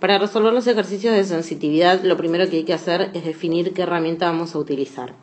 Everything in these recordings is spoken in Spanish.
Para resolver los ejercicios de sensitividad, lo primero que hay que hacer es definir qué herramienta vamos a utilizar.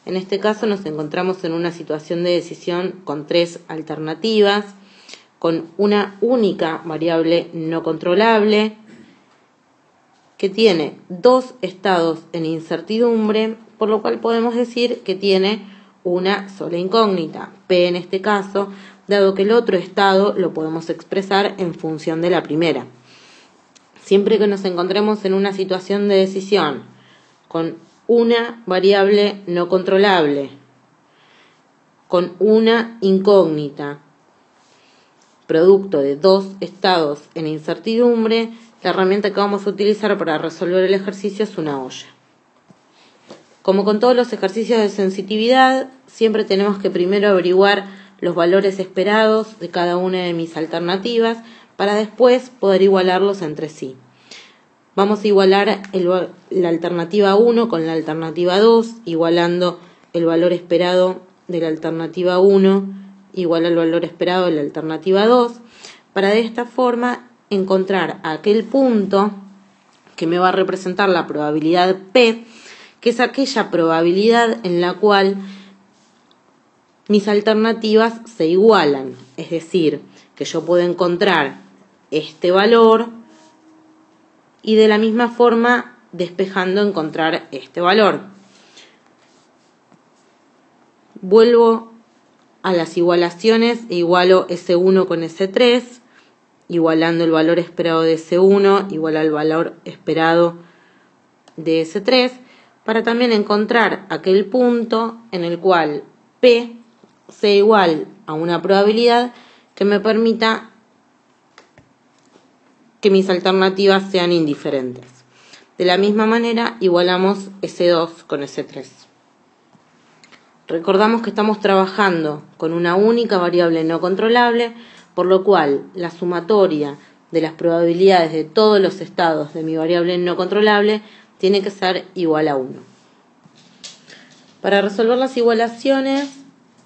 En este caso nos encontramos en una situación de decisión con 3 alternativas, con una única variable no controlable, que tiene 2 estados en incertidumbre, por lo cual podemos decir que tiene una sola incógnita, P en este caso, dado que el otro estado lo podemos expresar en función de la primera. Siempre que nos encontremos en una situación de decisión con una variable no controlable, con una incógnita, producto de 2 estados en incertidumbre, la herramienta que vamos a utilizar para resolver el ejercicio es una olla. Como con todos los ejercicios de sensitividad, siempre tenemos que primero averiguar los valores esperados de cada una de mis alternativas para después poder igualarlos entre sí. Vamos a igualar la alternativa 1 con la alternativa 2, igualando el valor esperado de la alternativa 1 igual al valor esperado de la alternativa 2, para de esta forma encontrar aquel punto que me va a representar la probabilidad P, que es aquella probabilidad en la cual mis alternativas se igualan, es decir, que yo puedo encontrar este valor y de la misma forma despejando encontrar este valor. Vuelvo a las igualaciones e igualo S1 con S3, igualando el valor esperado de S1 igual al valor esperado de S3, para también encontrar aquel punto en el cual P sea igual a una probabilidad que me permita que mis alternativas sean indiferentes. De la misma manera, igualamos S2 con S3. Recordamos que estamos trabajando con una única variable no controlable, por lo cual la sumatoria de las probabilidades de todos los estados de mi variable no controlable tiene que ser igual a 1. Para resolver las igualaciones,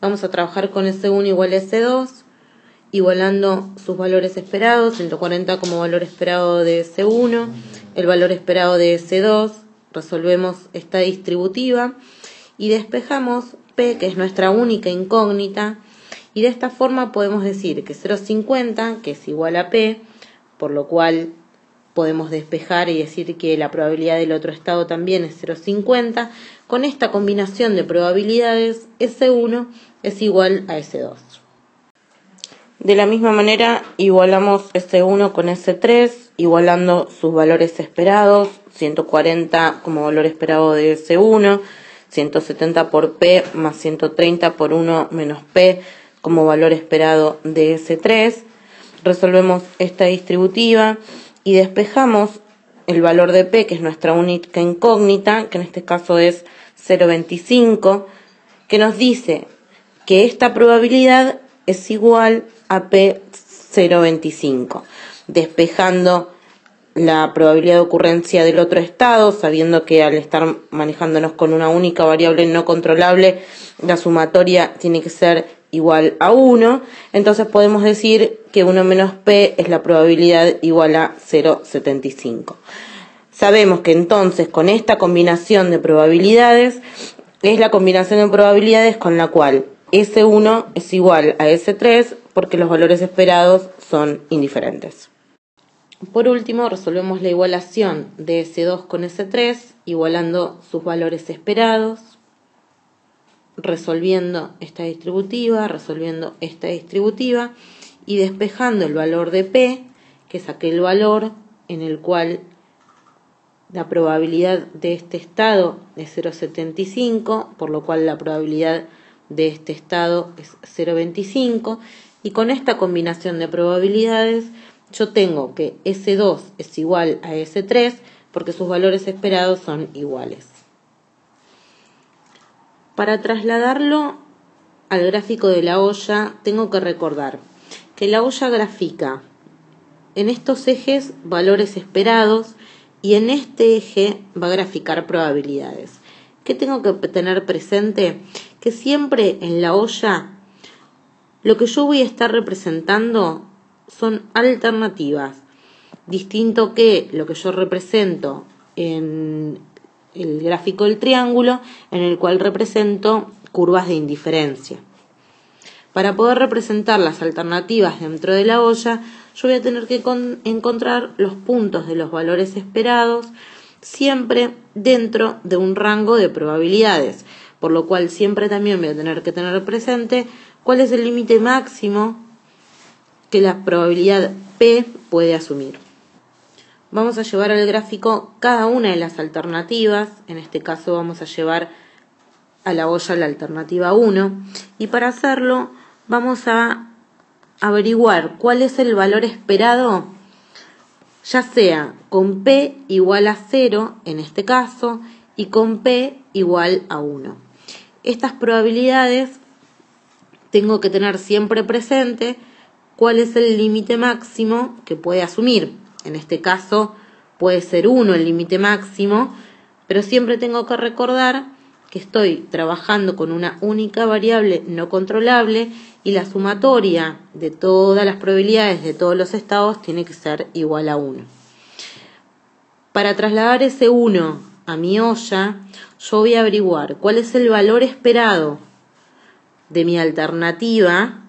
vamos a trabajar con S1 igual a S2, igualando sus valores esperados, 140 como valor esperado de S1, el valor esperado de S2, resolvemos esta distributiva y despejamos P, que es nuestra única incógnita, y de esta forma podemos decir que 0,50, que es igual a P, por lo cual podemos despejar y decir que la probabilidad del otro estado también es 0,50. Con esta combinación de probabilidades, S1 es igual a S2. De la misma manera, igualamos S1 con S3, igualando sus valores esperados, 140 como valor esperado de S1, 170 por P más 130 por 1 menos P como valor esperado de S3. Resolvemos esta distributiva y despejamos el valor de P, que es nuestra única incógnita, que en este caso es 0,25, que nos dice que esta probabilidad es igual a P 0,25, despejando la probabilidad de ocurrencia del otro estado, sabiendo que al estar manejándonos con una única variable no controlable, la sumatoria tiene que ser igual a 1, entonces podemos decir que 1 menos P es la probabilidad igual a 0,75. Sabemos que entonces con esta combinación de probabilidades, es la combinación de probabilidades con la cual S1 es igual a S3 porque los valores esperados son indiferentes. Por último, resolvemos la igualación de S2 con S3, igualando sus valores esperados, resolviendo esta distributiva y despejando el valor de P, que es aquel valor en el cual la probabilidad de este estado es 0,75, por lo cual la probabilidad de este estado es 0,25, y con esta combinación de probabilidades yo tengo que S2 es igual a S3 porque sus valores esperados son iguales. Para trasladarlo al gráfico de la olla, tengo que recordar que la olla grafica en estos ejes valores esperados y en este eje va a graficar probabilidades. ¿Qué tengo que tener presente? Que siempre en la olla lo que yo voy a estar representando son alternativas. distinto que lo que yo represento en el gráfico del triángulo, en el cual represento curvas de indiferencia. Para poder representar las alternativas dentro de la olla, yo voy a tener que encontrar los puntos de los valores esperados siempre dentro de un rango de probabilidades, por lo cual siempre también voy a tener que tener presente cuál es el límite máximo que la probabilidad P puede asumir. Vamos a llevar al gráfico cada una de las alternativas, en este caso vamos a llevar a la olla la alternativa 1, y para hacerlo vamos a averiguar cuál es el valor esperado, ya sea con P igual a 0 en este caso y con P igual a 1. Estas probabilidades tengo que tener siempre presente cuál es el límite máximo que puede asumir. En este caso puede ser 1 el límite máximo, pero siempre tengo que recordar que estoy trabajando con una única variable no controlable y la sumatoria de todas las probabilidades de todos los estados tiene que ser igual a 1. Para trasladar ese 1 a mi olla, yo voy a averiguar cuál es el valor esperado de mi alternativa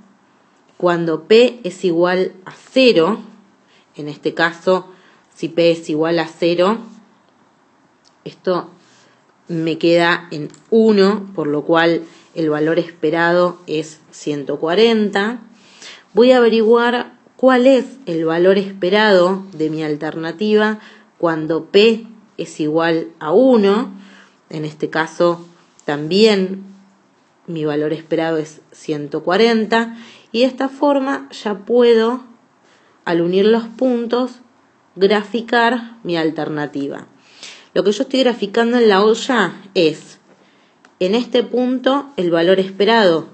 cuando P es igual a 0. En este caso, si P es igual a 0, esto me queda en 1, por lo cual el valor esperado es 140. Voy a averiguar cuál es el valor esperado de mi alternativa cuando P es igual a 1. En este caso también mi valor esperado es 140. Y de esta forma ya puedo, al unir los puntos, graficar mi alternativa. Lo que yo estoy graficando en la olla es, en este punto, el valor esperado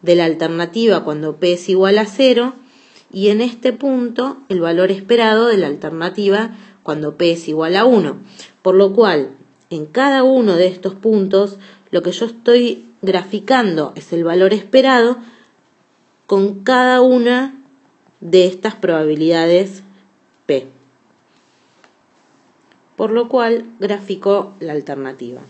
de la alternativa cuando P es igual a 0, y en este punto, el valor esperado de la alternativa cuando P es igual a 1. Por lo cual, en cada uno de estos puntos, lo que yo estoy graficando es el valor esperado con cada una de estas probabilidades P. Por lo cual grafico la alternativa.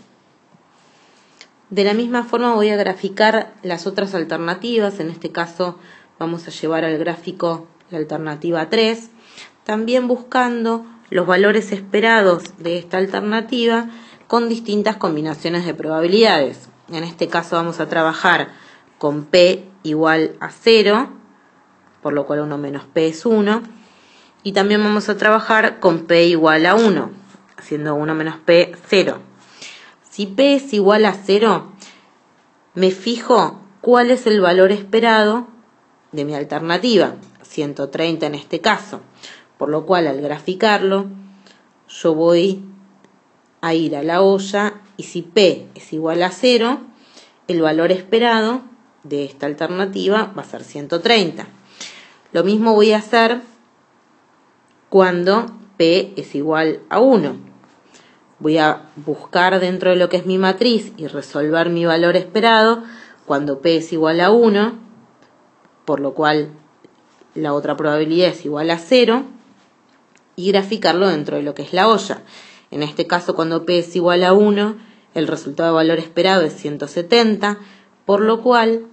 De la misma forma voy a graficar las otras alternativas, en este caso vamos a llevar al gráfico la alternativa 3, también buscando los valores esperados de esta alternativa con distintas combinaciones de probabilidades. En este caso vamos a trabajar con P igual a 0, por lo cual 1 menos P es 1, y también vamos a trabajar con P igual a 1, haciendo 1 menos P 0. Si P es igual a 0, me fijo cuál es el valor esperado de mi alternativa, 130 en este caso, por lo cual al graficarlo yo voy a ir a la olla y si P es igual a 0, el valor esperado de esta alternativa va a ser 130. Lo mismo voy a hacer cuando P es igual a 1. Voy a buscar dentro de lo que es mi matriz y resolver mi valor esperado cuando P es igual a 1, por lo cual la otra probabilidad es igual a 0, y graficarlo dentro de lo que es la olla. En este caso, cuando P es igual a 1, el resultado de valor esperado es 170, por lo cual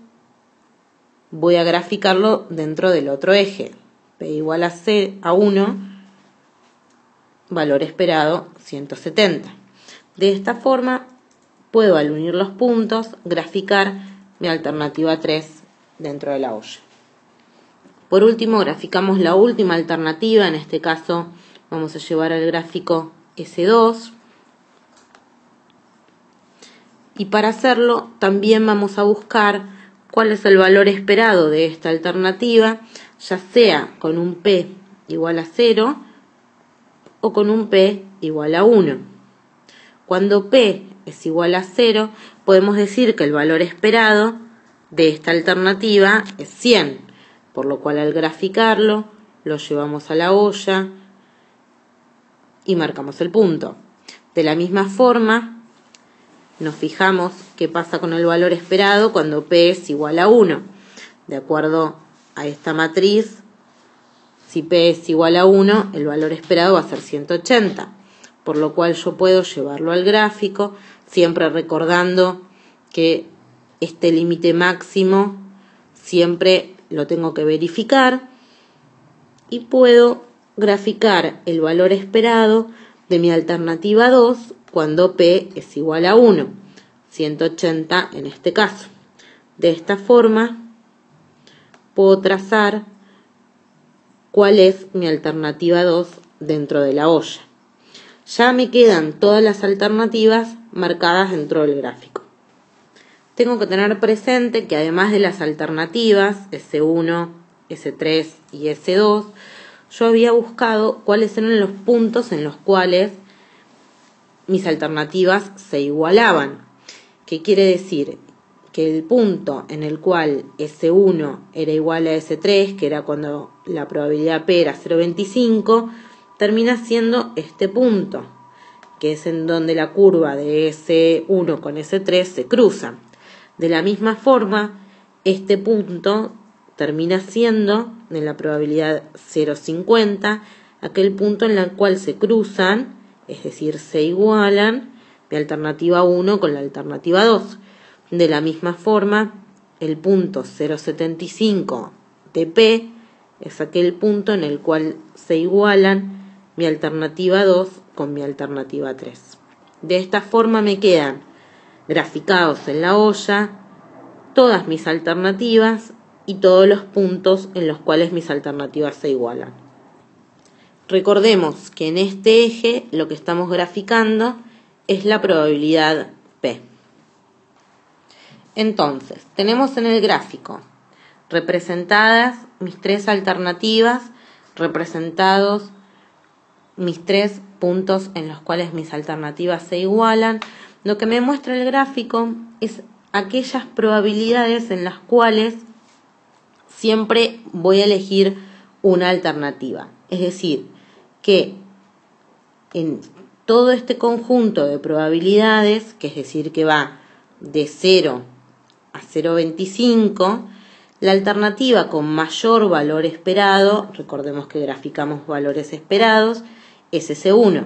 voy a graficarlo dentro del otro eje. P igual a 1, valor esperado 170. De esta forma puedo, al unir los puntos, graficar mi alternativa 3 dentro de la olla. Por último, graficamos la última alternativa, en este caso vamos a llevar al gráfico S2. Y para hacerlo también vamos a buscar cuál es el valor esperado de esta alternativa, ya sea con un P igual a 0 o con un P igual a 1. Cuando P es igual a 0, podemos decir que el valor esperado de esta alternativa es 100, por lo cual al graficarlo lo llevamos a la olla y marcamos el punto. De la misma forma, nos fijamos qué pasa con el valor esperado cuando P es igual a 1. De acuerdo a esta matriz, Si P es igual a 1, el valor esperado va a ser 180, por lo cual yo puedo llevarlo al gráfico, siempre recordando que este límite máximo siempre lo tengo que verificar, y puedo graficar el valor esperado de mi alternativa 2 cuando P es igual a 1, 180 en este caso. De esta forma puedo trazar cuál es mi alternativa 2 dentro de la olla. Ya me quedan todas las alternativas marcadas dentro del gráfico. Tengo que tener presente que además de las alternativas S1, S3 y S2, yo había buscado cuáles eran los puntos en los cuales mis alternativas se igualaban. ¿Qué quiere decir? Que el punto en el cual S1 era igual a S3, que era cuando la probabilidad P era 0,25, termina siendo este punto, que es en donde la curva de S1 con S3 se cruzan. De la misma forma, este punto termina siendo, en la probabilidad 0,50, aquel punto en el cual se cruzan, es decir, se igualan, mi alternativa 1 con la alternativa 2. De la misma forma, el punto 0,75 de P es aquel punto en el cual se igualan mi alternativa 2 con mi alternativa 3. De esta forma me quedan graficados en la olla todas mis alternativas y todos los puntos en los cuales mis alternativas se igualan. Recordemos que en este eje lo que estamos graficando es la probabilidad P. Entonces, tenemos en el gráfico representadas mis tres alternativas, representados mis tres puntos en los cuales mis alternativas se igualan. Lo que me muestra el gráfico es aquellas probabilidades en las cuales siempre voy a elegir una alternativa. Es decir, que en todo este conjunto de probabilidades, que es decir que va de 0 a 0,25, la alternativa con mayor valor esperado, recordemos que graficamos valores esperados, es S1.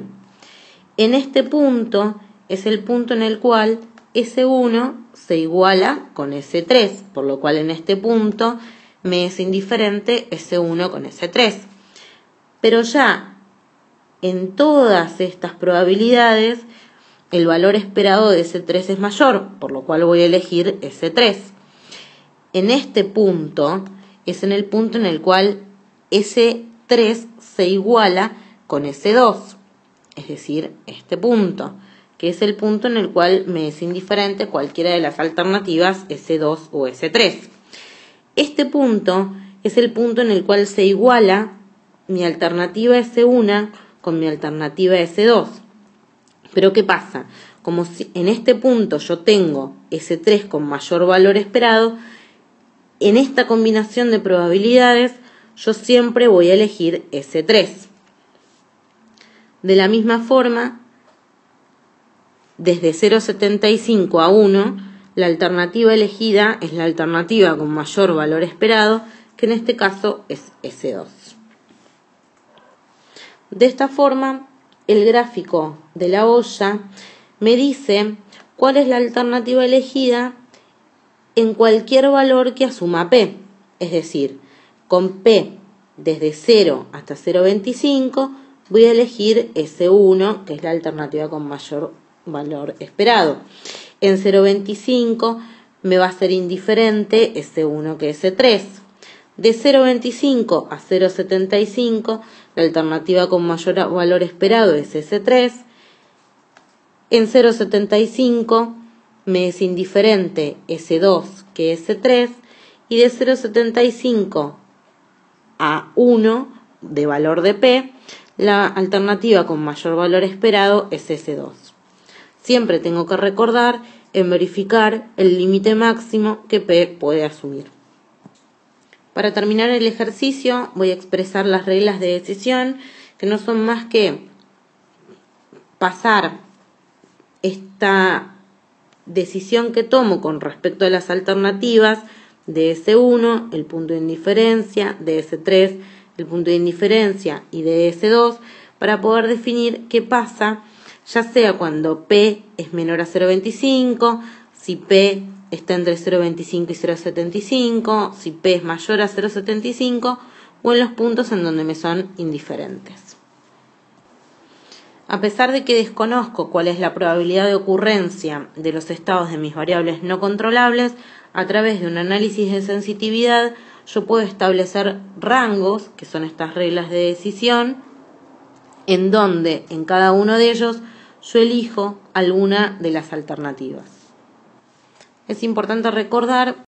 En este punto es el punto en el cual S1 se iguala con S3, por lo cual en este punto me es indiferente S1 con S3. Pero ya en todas estas probabilidades el valor esperado de S3 es mayor, por lo cual voy a elegir S3. En este punto es en el punto en el cual S3 se iguala con S2, es decir, este punto, que es el punto en el cual me es indiferente cualquiera de las alternativas S2 o S3. Este punto es el punto en el cual se iguala mi alternativa S1 con mi alternativa S2. Pero ¿qué pasa? Como si en este punto yo tengo S3 con mayor valor esperado, en esta combinación de probabilidades yo siempre voy a elegir S3. De la misma forma, desde 0,75 a 1, la alternativa elegida es la alternativa con mayor valor esperado, que en este caso es S2. De esta forma, el gráfico de la olla me dice cuál es la alternativa elegida en cualquier valor que asuma P. Es decir, con P desde 0 hasta 0,25 voy a elegir S1, que es la alternativa con mayor valor esperado. En 0,25 me va a ser indiferente S1 que S3. De 0,25 a 0,75 la alternativa con mayor valor esperado es S3. En 0,75 me es indiferente S2 que S3. Y de 0,75 a 1 de valor de P, la alternativa con mayor valor esperado es S2. Siempre tengo que recordar en verificar el límite máximo que P puede asumir. Para terminar el ejercicio voy a expresar las reglas de decisión, que no son más que pasar esta decisión que tomo con respecto a las alternativas de S1, el punto de indiferencia, de S3, el punto de indiferencia y de S2 para poder definir qué pasa, ya sea cuando P es menor a 0,25, si P está entre 0,25 y 0,75, si P es mayor a 0,75 o en los puntos en donde me son indiferentes. A pesar de que desconozco cuál es la probabilidad de ocurrencia de los estados de mis variables no controlables, a través de un análisis de sensitividad yo puedo establecer rangos, que son estas reglas de decisión, en donde en cada uno de ellos yo elijo alguna de las alternativas. Es importante recordar,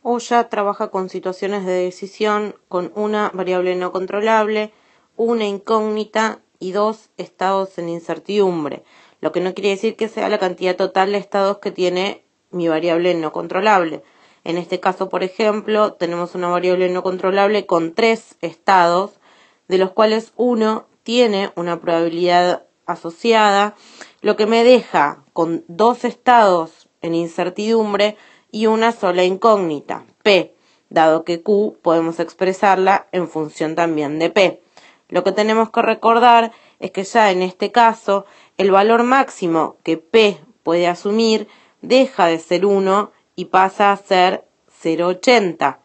OYA trabaja con situaciones de decisión con una variable no controlable, una incógnita y 2 estados en incertidumbre, lo que no quiere decir que sea la cantidad total de estados que tiene mi variable no controlable. En este caso, por ejemplo, tenemos una variable no controlable con 3 estados, de los cuales uno tiene una probabilidad asociada, lo que me deja con 2 estados en incertidumbre y una sola incógnita, P, dado que Q podemos expresarla en función también de P. Lo que tenemos que recordar es que ya en este caso el valor máximo que P puede asumir deja de ser 1 y pasa a ser 0,80,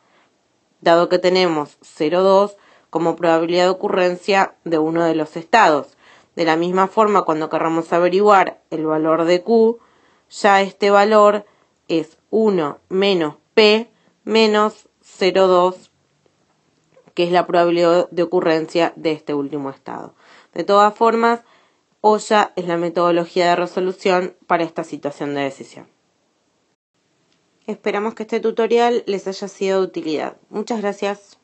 dado que tenemos 0,2 como probabilidad de ocurrencia de uno de los estados. De la misma forma, cuando querramos averiguar el valor de Q, ya este valor es 1 menos P menos 0,2, que es la probabilidad de ocurrencia de este último estado. De todas formas, OYA es la metodología de resolución para esta situación de decisión. Esperamos que este tutorial les haya sido de utilidad. Muchas gracias.